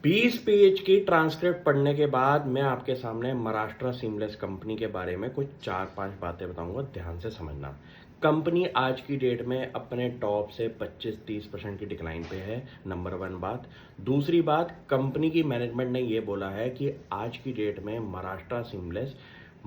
20 page की transcript पढ़ने के बाद मैं आपके सामने महाराष्ट्र सीमलेस कंपनी के बारे में कुछ 4-5 बातें बताऊंगा, ध्यान से समझना। कंपनी आज की डेट में अपने टॉप से 25-30% की डिक्लाइन पे है, नंबर वन बात। दूसरी बात, कंपनी की मैनेजमेंट ने ये बोला है कि आज की डेट में महाराष्ट्र सीमलेस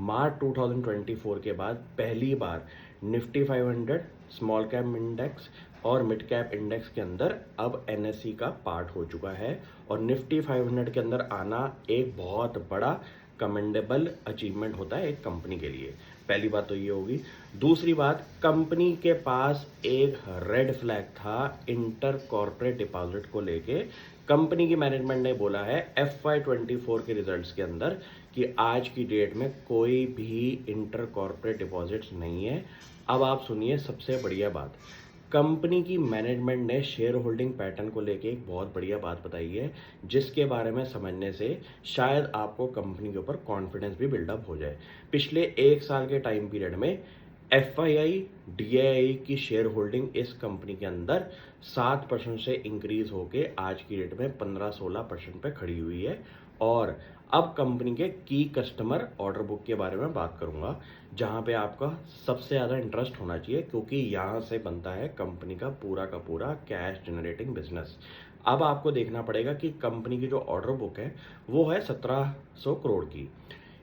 मार्च 2024 के बाद पहली बार निफ्टी 500 स्मॉल कैप इंडेक्स और मिड कैप इंडेक्स के अंदर अब एनएससी का पार्ट हो चुका है और निफ्टी 500 के अंदर आना एक बहुत बड़ा कमेंडेबल अचीवमेंट होता है एक कंपनी के लिए। पहली बात तो ये होगी। दूसरी बात, कंपनी के पास एक रेड फ्लैग था इंटर कॉर्पोरेट डिपॉजिट को लेके। कंपनी की मैनेजमेंट ने बोला है FY24 के रिजल्ट्स के अंदर कि आज की डेट में कोई भी इंटर कॉर्पोरेट डिपॉजिट्स नहीं है। अब आप सुनिए सबसे बढ़िया बात, कंपनी की मैनेजमेंट ने शेयर होल्डिंग पैटर्न को लेके एक बहुत बढ़िया बात बताई है, जिसके बारे में समझने से शायद आपको कंपनी के ऊपर कॉन्फिडेंस भी बिल्डअप हो जाए। पिछले एक साल के टाइम पीरियड में FII DII की शेयर होल्डिंग इस कंपनी के अंदर 7% से इंक्रीज होके आज की डेट में 15-16% पे खड़ी हुई है। और अब कंपनी के की कस्टमर ऑर्डर बुक के बारे में बात करूंगा, जहां पे आपका सबसे ज़्यादा इंटरेस्ट होना चाहिए, क्योंकि यहां से बनता है कंपनी का पूरा कैश जनरेटिंग बिजनेस। अब आपको देखना पड़ेगा कि कंपनी की जो ऑर्डर बुक है वो है 1700 करोड़ की।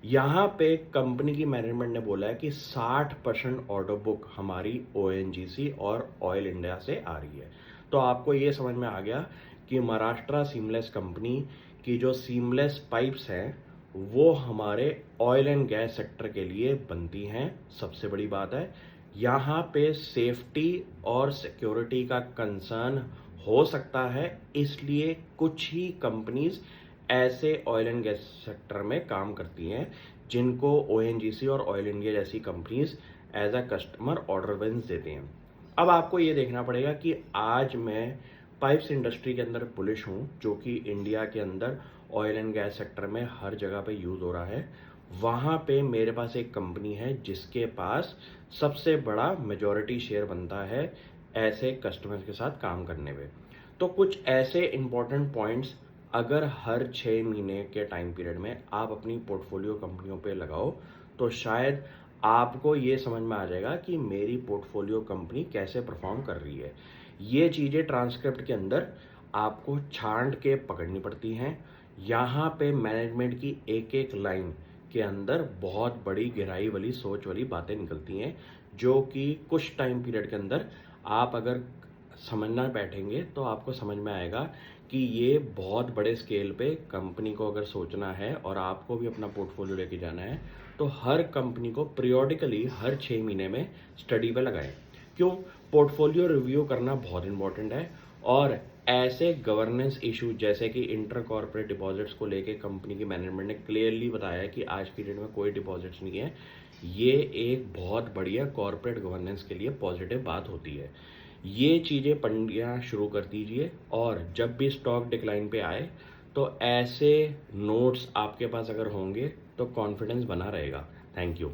यहाँ पे कंपनी की मैनेजमेंट ने बोला है कि 60% ऑर्डर बुक हमारी ONGC और ऑयल इंडिया से आ रही है। तो आपको ये समझ में आ गया कि महाराष्ट्र सीमलेस कंपनी की जो सीमलेस पाइप्स हैं वो हमारे ऑयल एंड गैस सेक्टर के लिए बनती हैं। सबसे बड़ी बात है, यहाँ पे सेफ्टी और सिक्योरिटी का कंसर्न हो सकता है, इसलिए कुछ ही कंपनीज ऐसे ऑयल एंड गैस सेक्टर में काम करती हैं जिनको ONGC और ऑयल इंडिया जैसी companies as a customer order wins देते हैं। अब आपको ये देखना पड़ेगा कि आज मैं पाइप्स इंडस्ट्री के अंदर बुलिश हूँ, जो कि इंडिया के अंदर ऑयल एंड गैस सेक्टर में हर जगह पे यूज़ हो रहा है। वहाँ पे मेरे पास एक कंपनी है जिसके पास सबसे बड़ा मेजॉरिटी शेयर बनता है ऐसे कस्टमर्स के साथ काम करने में। तो कुछ ऐसे इंपॉर्टेंट पॉइंट्स अगर हर 6 महीने के टाइम पीरियड में आप अपनी पोर्टफोलियो कंपनियों पे लगाओ तो शायद आपको ये समझ में आ जाएगा कि मेरी पोर्टफोलियो कंपनी कैसे परफॉर्म कर रही है। ये चीज़ें ट्रांसक्रिप्ट के अंदर आपको छांट के पकड़नी पड़ती हैं। यहाँ पे मैनेजमेंट की एक एक लाइन के अंदर बहुत बड़ी गहराई वाली सोच वाली बातें निकलती हैं, जो कि कुछ टाइम पीरियड के अंदर आप अगर समझना बैठेंगे तो आपको समझ में आएगा कि ये बहुत बड़े स्केल पे कंपनी को अगर सोचना है और आपको भी अपना पोर्टफोलियो लेके जाना है तो हर कंपनी को पीरियोडिकली हर 6 महीने में स्टडी पे लगाएं। क्यों? पोर्टफोलियो रिव्यू करना बहुत इंपॉर्टेंट है। और ऐसे गवर्नेंस इशू जैसे कि इंटर कॉर्पोरेट डिपॉजिट्स को लेके कंपनी की मैनेजमेंट ने क्लियरली बताया कि आज की डेट में कोई डिपॉजिट्स नहीं है, ये एक बहुत बढ़िया कॉर्पोरेट गवर्नेंस के लिए पॉजिटिव बात होती है। ये चीज़ें पढ़ना शुरू कर दीजिए और जब भी स्टॉक डिक्लाइन पे आए तो ऐसे नोट्स आपके पास अगर होंगे तो कॉन्फिडेंस बना रहेगा। Thank you.